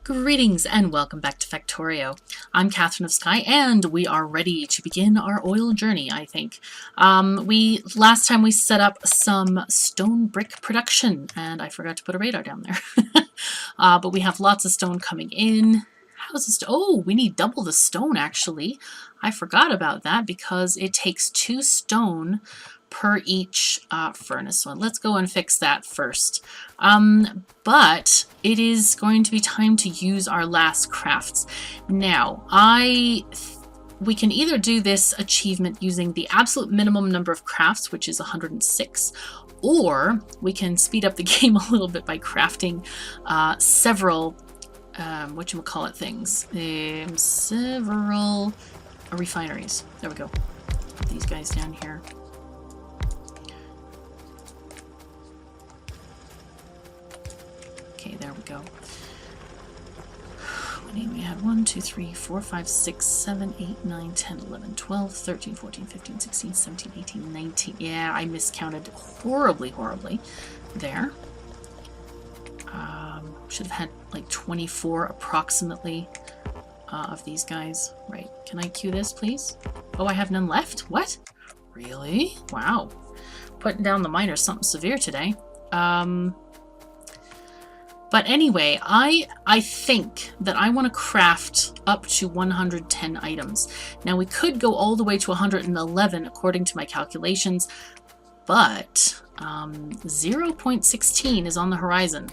Greetings and welcome back to Factorio. I'm KatherineOfSky and we are ready to begin our oil journey, I think. Last time we set up some stone brick production and I forgot to put a radar down there. But we have lots of stone coming in. How's this? Oh, we need double the stone actually. I forgot about that because it takes 2 stone per each furnace. So let's go and fix that first. But it is going to be time to use our last crafts. Now, we can either do this achievement using the absolute minimum number of crafts, which is 106, or we can speed up the game a little bit by crafting several whatchamacallit things. Several refineries. There we go. Put these guys down here. Okay, there we go. We had 1, 2, 3, 4, 5, 6, 7, 8, 9, 10, 11, 12, 13, 14, 15, 16, 17, 18, 19. Yeah, I miscounted horribly there. Should have had like 24 approximately of these guys. Right, can I queue this, please? Oh, I have none left? What? Really? Wow. Putting down the miners something severe today. But anyway, I think that I want to craft up to 110 items. Now we could go all the way to 111 according to my calculations, but 0.16 is on the horizon.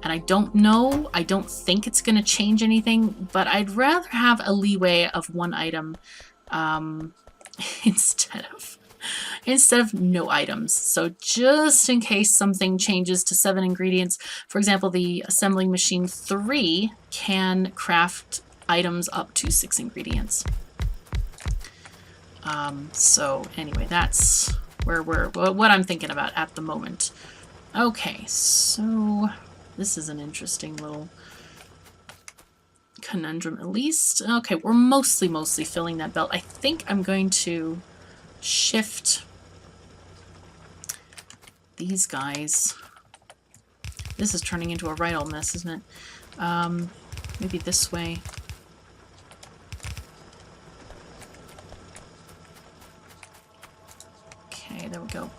And I don't know, I don't think it's going to change anything, but I'd rather have a leeway of 1 item instead of no items. So just in case something changes to 7 ingredients, for example, the assembling machine 3 can craft items up to 6 ingredients. So anyway, that's what I'm thinking about at the moment. Okay, so this is an interesting little conundrum at least. Okay, we're mostly filling that belt. I think I'm going to shift these guys. This is turning into a right old mess, isn't it? Maybe this way. Okay, there we go.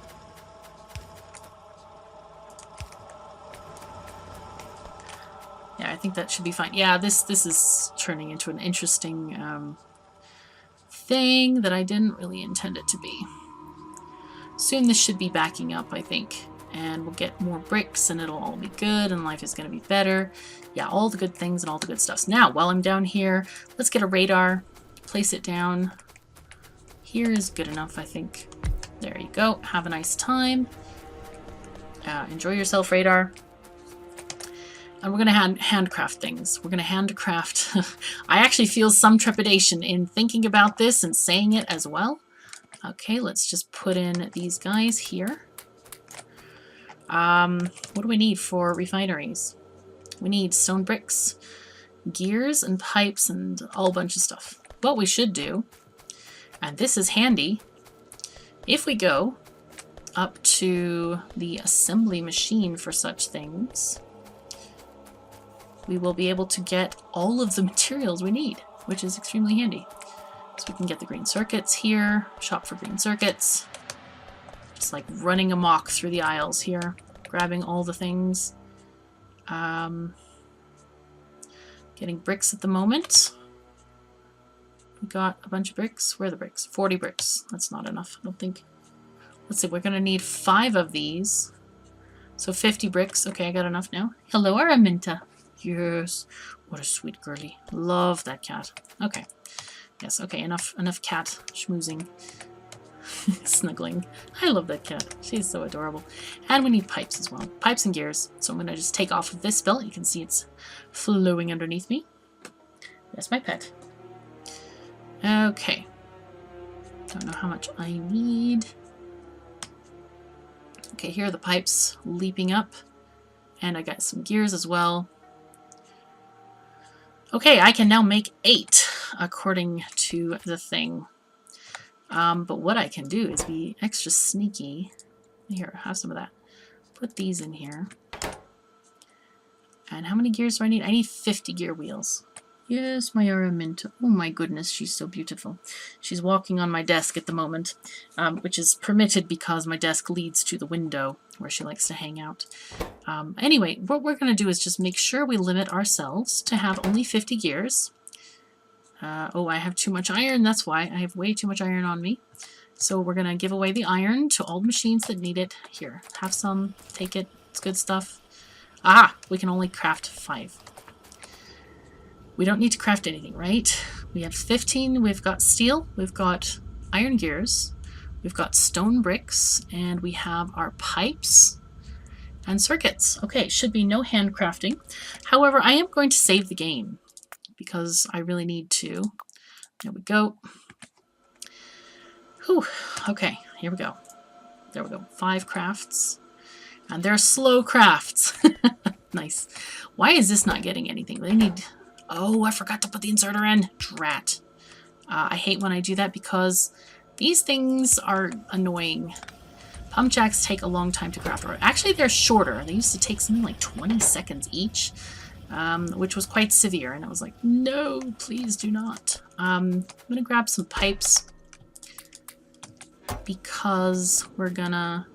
Yeah, I think that should be fine. Yeah, this is turning into an interesting thing that I didn't really intend it to be. Soon this should be backing up, I think, and we'll get more bricks and it'll all be good and life is going to be better. Yeah, all the good things and all the good stuff. Now, while I'm down here, let's get a radar, place it down. Here is good enough, I think. There you go. Have a nice time. Enjoy yourself, radar. And we're going to handcraft things. We're going to handcraft. I actually feel some trepidation in thinking about this and saying it as well. Okay, let's just put in these guys here. What do we need for refineries? We need stone bricks, gears and pipes and a whole bunch of stuff. What we should do, and this is handy, if we go up to the assembly machine for such things, we will be able to get all of the materials we need, which is extremely handy. So we can get the green circuits here, shop for green circuits, just like running amok through the aisles here, grabbing all the things. Getting bricks at the moment. We got a bunch of bricks. Where are the bricks? 40 bricks. That's not enough, I don't think. Let's see, we're going to need 5 of these. So 50 bricks. Okay, I got enough now. Hello, Araminta. Yes, what a sweet girly. Love that cat. Okay. Yes, okay, enough cat schmoozing. Snuggling. I love that cat. She's so adorable. And we need pipes as well. Pipes and gears. So I'm going to just take off of this belt. You can see it's flowing underneath me. That's my pet. Okay. Don't know how much I need. Okay, here are the pipes leaping up. And I got some gears as well. Okay, I can now make 8 according to the thing. But what I can do is be extra sneaky. Here, have some of that. Put these in here. And how many gears do I need? I need 50 gear wheels. Yes, my Araminta. Oh my goodness, she's so beautiful. She's walking on my desk at the moment, which is permitted because my desk leads to the window where she likes to hang out. Anyway, what we're going to do is just make sure we limit ourselves to have only 50 gears. Oh, I have too much iron. That's why. I have way too much iron on me. So we're going to give away the iron to all the machines that need it. Here, have some. Take it. It's good stuff. Ah, we can only craft 5. We don't need to craft anything, right? We have 15. We've got steel. We've got iron gears. We've got stone bricks. And we have our pipes and circuits. Okay, should be no handcrafting. However, I am going to save the game because I really need to. There we go. Whew. Okay, here we go. There we go. 5 crafts. And they're slow crafts. Nice. Why is this not getting anything? They need... Oh, I forgot to put the inserter in. Drat. I hate when I do that because these things are annoying. Pumpjacks take a long time to craft. Or actually, they're shorter. They used to take something like 20 seconds each, which was quite severe. And I was like, no, please do not. I'm going to grab some pipes because we're going to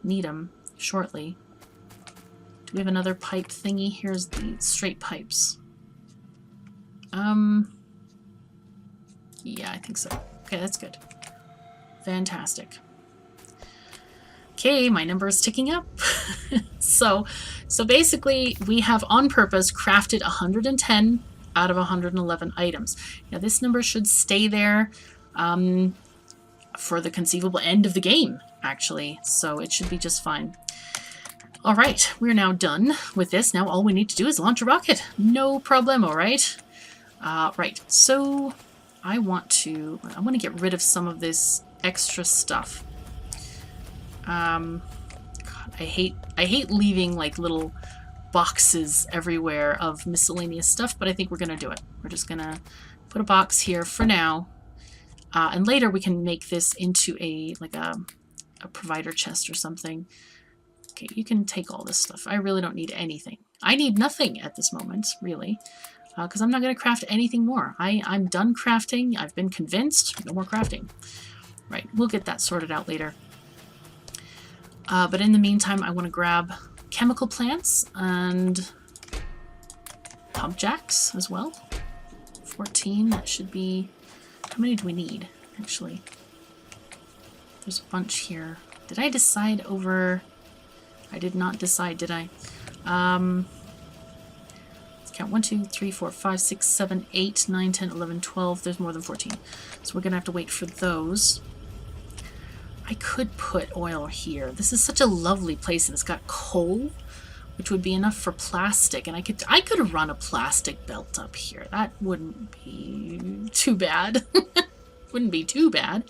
need them shortly. Do we have another pipe thingy? Here's the straight pipes. Yeah, I think so. Okay, that's good. Fantastic. Okay, my number is ticking up. So basically, we have on purpose crafted 110 out of 111 items. Now, this number should stay there for the conceivable end of the game, actually. So it should be just fine. All right, we're now done with this. Now all we need to do is launch a rocket. No problem, all right? Right, so I want to get rid of some of this extra stuff. God, I hate leaving like little boxes everywhere of miscellaneous stuff, but I think we're gonna do it. We're just gonna put a box here for now, and later we can make this into a provider chest or something. Okay, you can take all this stuff. I really don't need anything. I need nothing at this moment, really. Because I'm not going to craft anything more. I'm done crafting. I've been convinced. No more crafting. Right, we'll get that sorted out later. But in the meantime, I want to grab chemical plants and pumpjacks as well. 14, that should be... How many do we need, actually? There's a bunch here. Did I decide over... I did not decide, did I? Count 1, 2, 3, 4, 5, 6, 7, 8, 9, 10, 11, 12. There's more than 14. So we're going to have to wait for those. I could put oil here. This is such a lovely place, and it's got coal, which would be enough for plastic. And I could run a plastic belt up here. That wouldn't be too bad. Wouldn't be too bad.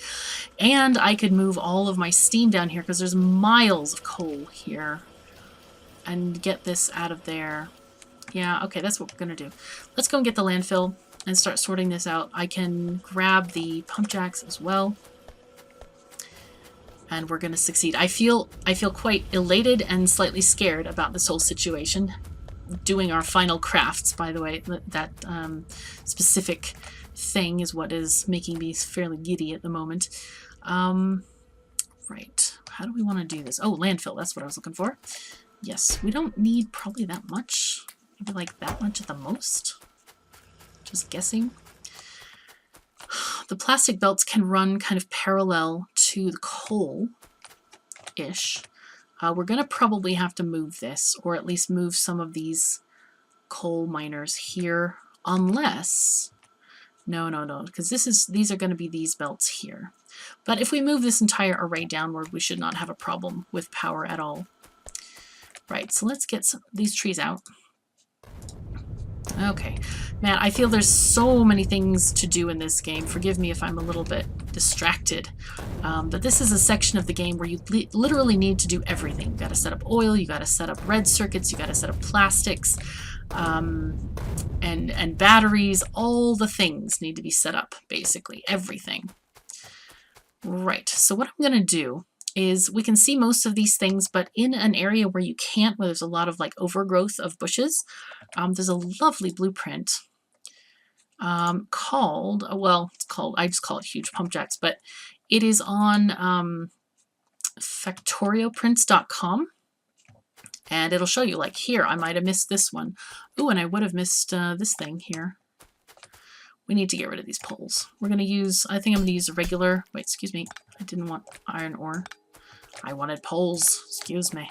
And I could move all of my steam down here because there's miles of coal here. And get this out of there. Yeah, okay, that's what we're going to do. Let's go and get the landfill and start sorting this out. I can grab the pumpjacks as well. And we're going to succeed. I feel quite elated and slightly scared about this whole situation. Doing our final crafts, by the way. That specific thing is what is making me fairly giddy at the moment. Right, how do we want to do this? Oh, landfill, that's what I was looking for. Yes, we don't need probably that much. Maybe like that much at the most. Just guessing. The plastic belts can run kind of parallel to the coal-ish. We're going to probably have to move this, or at least move some of these coal miners here, unless... No, because these are going to be these belts here. But if we move this entire array downward, we should not have a problem with power at all. Right, so let's get these trees out. Okay, man, I feel there's so many things to do in this game. Forgive me if I'm a little bit distracted. But this is a section of the game where you literally need to do everything. You got to set up oil, you got to set up red circuits, you got to set up plastics, and batteries. All the things need to be set up, basically. Everything. Right, so what I'm going to do is we can see most of these things, but in an area where you can't, where there's a lot of like overgrowth of bushes, there's a lovely blueprint called, well, it's called, I just call it Huge Pumpjacks, but it is on factorioprints.com, and it'll show you, like, here, I might have missed this one. Ooh, and I would have missed this thing here. We need to get rid of these poles. We're going to use, I think I'm going to use a regular, wait, excuse me, I didn't want iron ore. I wanted poles, excuse me.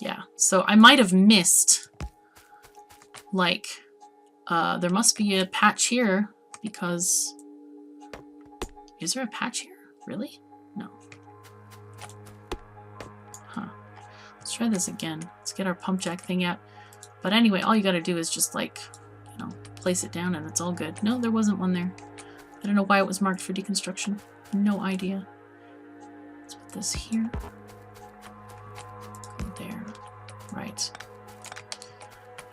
Yeah, so I might have missed, like, there must be a patch here, because, is there a patch here? Really? No. Huh. Let's try this again. Let's get our pump jack thing out. But anyway, all you gotta do is just, like, you know, place it down and it's all good. No, there wasn't one there. I don't know why it was marked for deconstruction. No idea. Let's put this here. Go there. Right.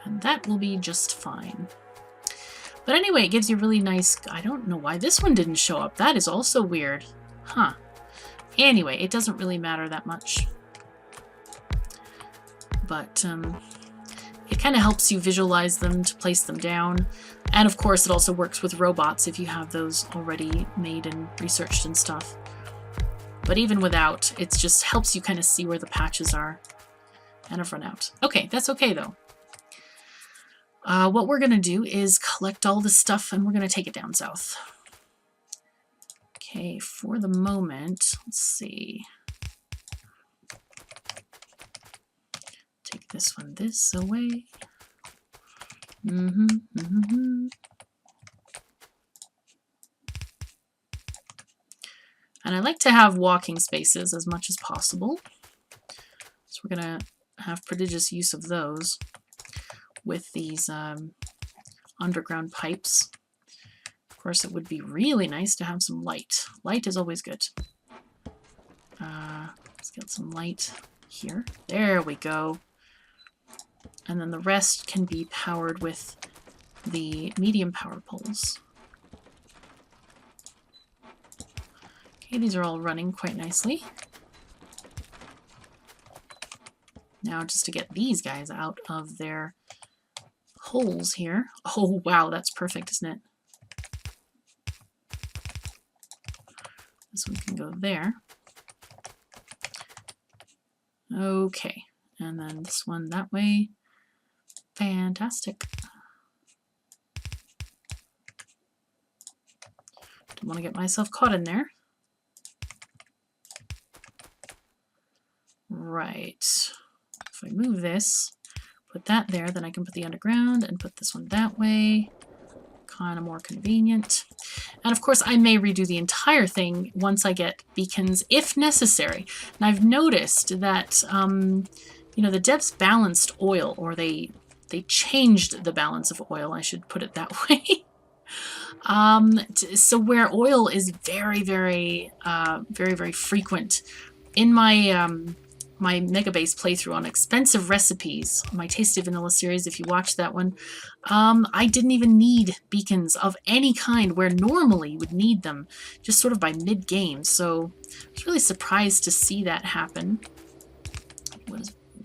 And that will be just fine. But anyway, it gives you really nice... I don't know why this one didn't show up. That is also weird. Huh. Anyway, it doesn't really matter that much. But it kind of helps you visualize them to place them down. And of course, it also works with robots if you have those already made and researched and stuff. But even without, it just helps you kind of see where the patches are. And I've run out. Okay, that's okay though. What we're going to do is collect all this stuff and we're going to take it down south. Okay, for the moment, let's see. Take this one this away. And I like to have walking spaces as much as possible. So we're going to have prodigious use of those with these underground pipes. Of course, it would be really nice to have some light. Light is always good. Let's get some light here. There we go. And then the rest can be powered with the medium power poles. Okay, these are all running quite nicely. Now just to get these guys out of their holes here. Oh wow, that's perfect, isn't it? This one can go there. Okay, and then this one that way. Fantastic. Don't want to get myself caught in there. Right. If I move this, put that there, then I can put the underground and put this one that way. Kind of more convenient. And of course, I may redo the entire thing once I get beacons, if necessary. And I've noticed that, you know, the devs balanced oil, or they changed the balance of oil, I should put it that way. So where oil is very, very frequent. In my my Megabase playthrough on expensive recipes, my Tasty Vanilla series, if you watch that one, I didn't even need beacons of any kind, where normally you would need them just sort of by mid-game. So I was really surprised to see that happen.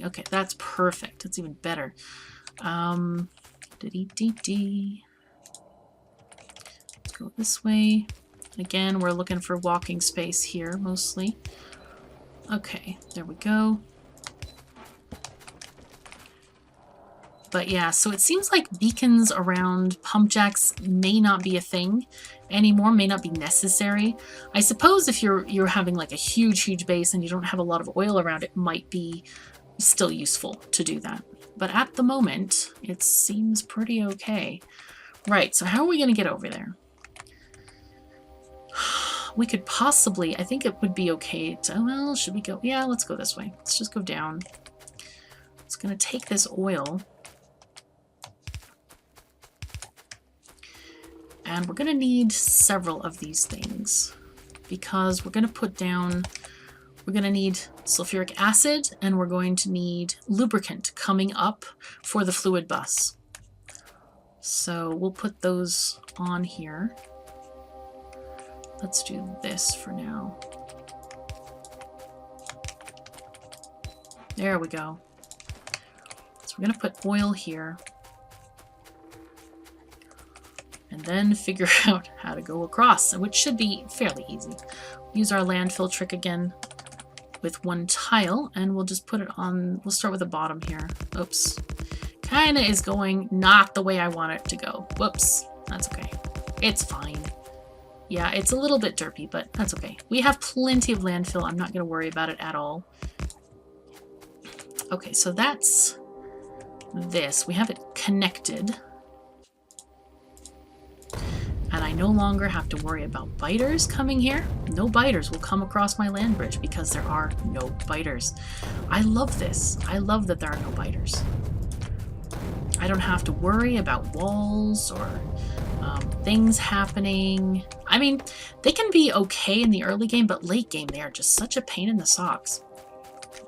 Okay, that's perfect. That's even better. Let's go this way. Again, we're looking for walking space here, mostly. Okay, there we go. But yeah, so it seems like beacons around pumpjacks may not be a thing anymore, may not be necessary. I suppose if you're having like a huge base and you don't have a lot of oil around, it might be still useful to do that. But at the moment, it seems pretty okay. Right, so how are we going to get over there? We could possibly, I think it would be okay to, well, should we go? Yeah, let's go this way. Let's just go down. It's going to take this oil. And we're going to need several of these things because we're going to put down, we're going to need sulfuric acid and we're going to need lubricant coming up for the fluid bus. So we'll put those on here. Let's do this for now. There we go. So we're going to put oil here. And then figure out how to go across, which should be fairly easy. Use our landfill trick again with one tile, and we'll just put it on, we'll start with the bottom here. Oops. Kinda is going not the way I want it to go. Whoops. That's okay. It's fine. Yeah, it's a little bit derpy, but that's okay. We have plenty of landfill. I'm not going to worry about it at all. Okay, so that's this. We have it connected. And I no longer have to worry about biters coming here. No biters will come across my land bridge because there are no biters. I love this. I love that there are no biters. I don't have to worry about walls or things happening. I mean, they can be okay in the early game, but late game they are just such a pain in the socks.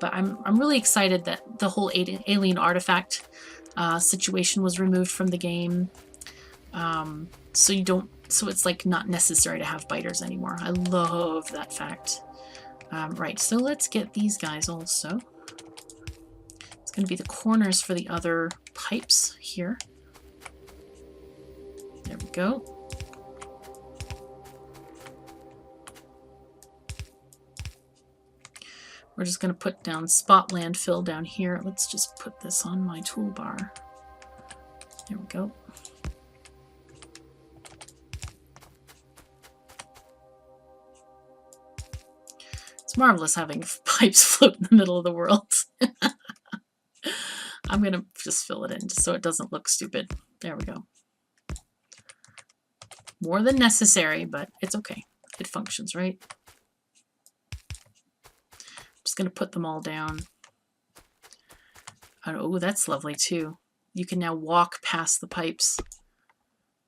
But I'm really excited that the whole alien artifact situation was removed from the game. So it's like not necessary to have biters anymore. I love that fact. Right, so let's get these guys also. It's going to be the corners for the other pipes here. There we go. We're just going to put down spot landfill down here. Let's just put this on my toolbar. There we go. It's marvelous having pipes float in the middle of the world. I'm going to just fill it in just so it doesn't look stupid. There we go. More than necessary, but it's okay. It functions, right? I'm just going to put them all down. Oh, that's lovely too. You can now walk past the pipes.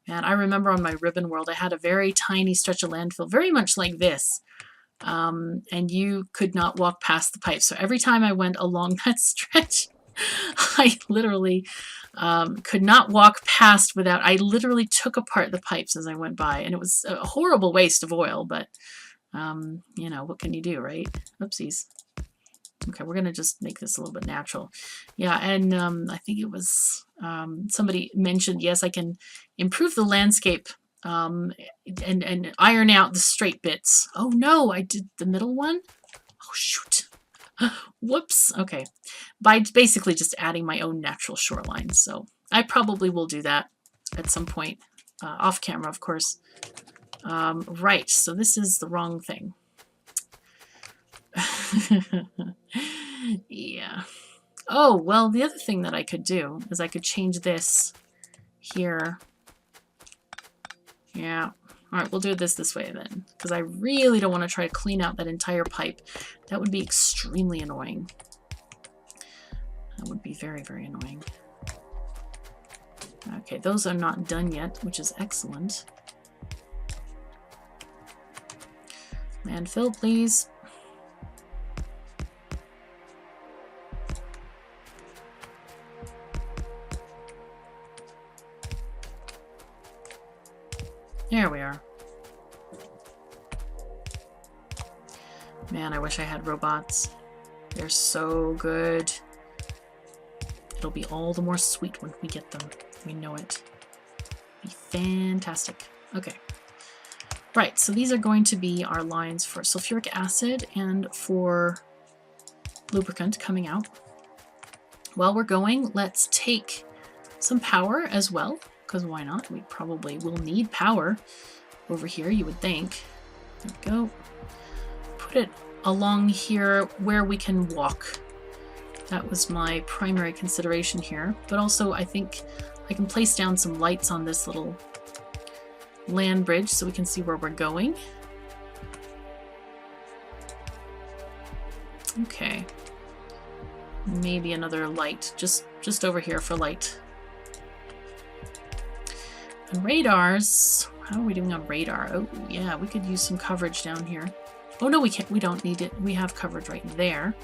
And I remember on my ribbon world, I had a very tiny stretch of landfill, very much like this. And you could not walk past the pipe. So every time I went along that stretch, I literally could not walk past without, I literally took apart the pipes as I went by. And it was a horrible waste of oil, but, you know, what can you do, right? Oopsies. Okay, we're going to just make this a little bit natural. Yeah, and I think it was somebody mentioned, yes, I can improve the landscape and iron out the straight bits. Oh no, I did the middle one? Oh shoot. Whoops. Okay. By basically just adding my own natural shoreline. So I probably will do that at some point. Off camera, of course. Right, so this is the wrong thing. Yeah. Oh, well, the other thing that I could do is I could change this here. Yeah. All right, we'll do this way then, because I really don't want to try to clean out that entire pipe. That would be extremely annoying. That would be very, very annoying. Okay, those are not done yet, which is excellent. Landfill, please. There we are. Man, I wish I had robots. They're so good. It'll be all the more sweet when we get them. We know it. Be fantastic. Okay. Right, so these are going to be our lines for sulfuric acid and for lubricant coming out. While we're going, let's take some power as well. Because why not? We probably will need power over here, you would think. There we go. Put it along here where we can walk. That was my primary consideration here. But also, I think I can place down some lights on this little land bridge so we can see where we're going. Okay. Maybe another light, just over here for light. And radars, how are we doing on radar? Oh yeah, we could use some coverage down here. Oh no, we can't, we don't need it. We have coverage right there.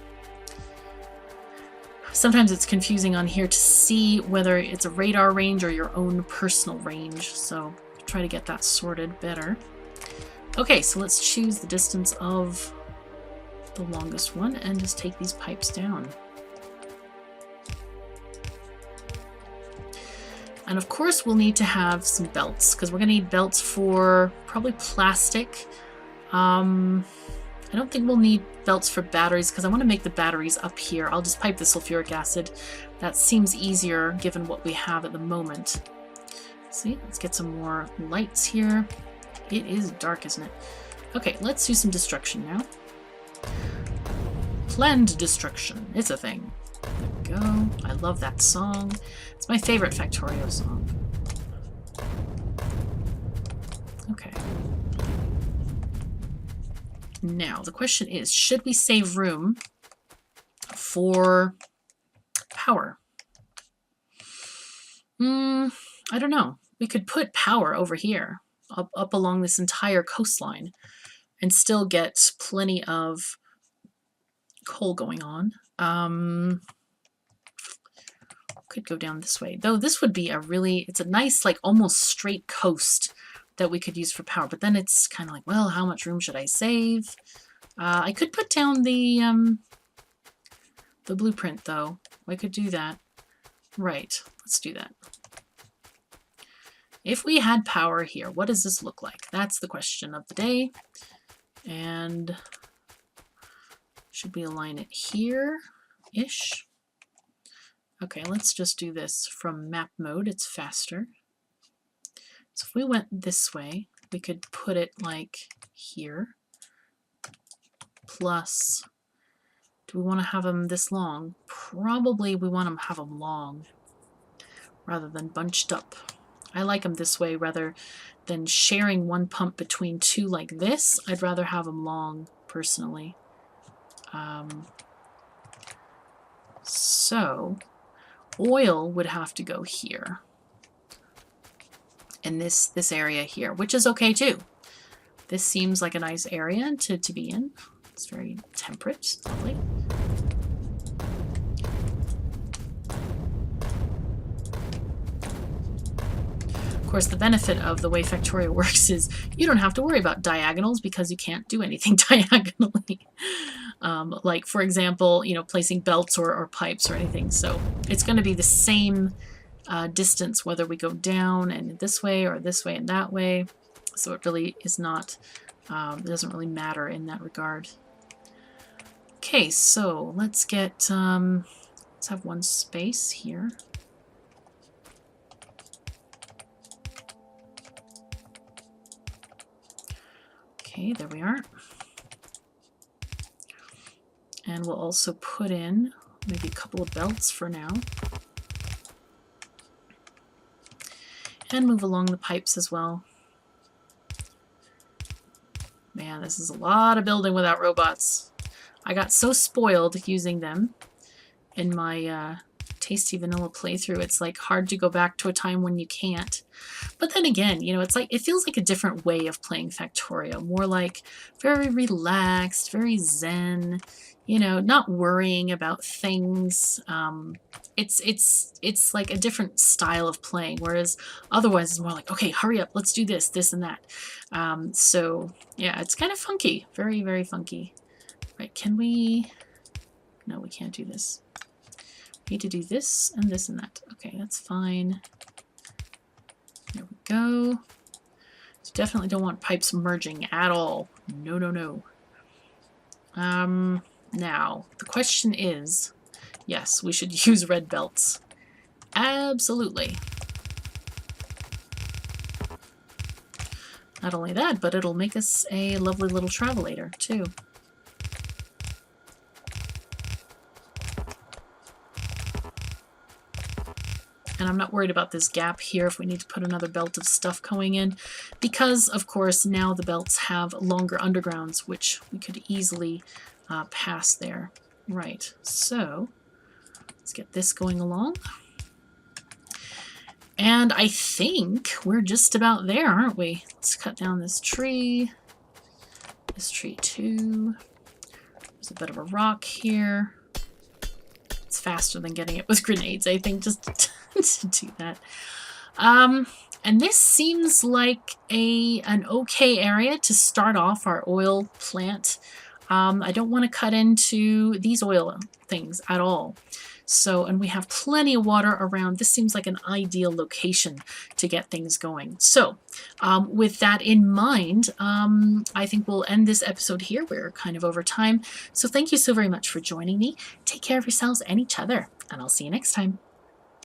Sometimes it's confusing on here to see whether it's a radar range or your own personal range, so try to get that sorted better. Okay, so let's choose the distance of the longest one and just take these pipes down. And of course we'll need to have some belts, because we're going to need belts for probably plastic. I don't think we'll need belts for batteries, because I want to make the batteries up here. I'll just pipe the sulfuric acid. That seems easier given what we have at the moment. See, let's get some more lights here. It is dark, isn't it? Okay, let's do some destruction now. Planned destruction. It's a thing. There we go. I love that song. It's my favorite Factorio song. Okay. Now, the question is, should we save room for power? I don't know. We could put power over here, up along this entire coastline, and still get plenty of coal going on. Could go down this way. Though this would be it's a nice, like, almost straight coast that we could use for power. But then it's kind of like, well, how much room should I save? I could put down the blueprint, though. I could do that. Right. Let's do that. If we had power here, what does this look like? That's the question of the day. And should we align it here-ish? Okay, let's just do this from map mode. It's faster. So if we went this way, we could put it like here. Plus, do we want to have them this long? Probably we want to have them long rather than bunched up. I like them this way rather than sharing one pump between two like this. I'd rather have them long, personally. So, oil would have to go here. In this area here, which is okay too. This seems like a nice area to be in. It's very temperate. It's lovely. Of course, the benefit of the way Factorio works is you don't have to worry about diagonals because you can't do anything diagonally. Like, for example, you know, placing belts or pipes or anything. So it's going to be the same distance whether we go down and this way or this way and that way. So it really is not, it doesn't really matter in that regard. Okay, so let's get, let's have one space here. Okay, there we are. And we'll also put in maybe a couple of belts for now. And move along the pipes as well. Man, this is a lot of building without robots. I got so spoiled using them in my Tasty Vanilla playthrough. It's like hard to go back to a time when you can't. But then again, you know, it's like it feels like a different way of playing Factorio. More like very relaxed, very zen. You know, not worrying about things. It's like a different style of playing, whereas otherwise it's more like, okay, hurry up, let's do this, this, and that. So yeah, it's kind of funky, very, very funky. Right? Can we? No, we can't do this. We need to do this and this and that. Okay, that's fine. There we go. So definitely don't want pipes merging at all. No, no, no. Now, the question is, yes, we should use red belts. Absolutely. Not only that, but it'll make us a lovely little travelator, too. And I'm not worried about this gap here if we need to put another belt of stuff going in, because, of course, now the belts have longer undergrounds, which we could easily pass there. Right, so let's get this going along. And I think we're just about there, aren't we? Let's cut down this tree too. There's a bit of a rock here. It's faster than getting it with grenades, I think, just to do that. And this seems like an okay area to start off our oil plant. I don't want to cut into these oil things at all. So, and we have plenty of water around. This seems like an ideal location to get things going. So, with that in mind, I think we'll end this episode here. We're kind of over time. So thank you so very much for joining me. Take care of yourselves and each other, and I'll see you next time.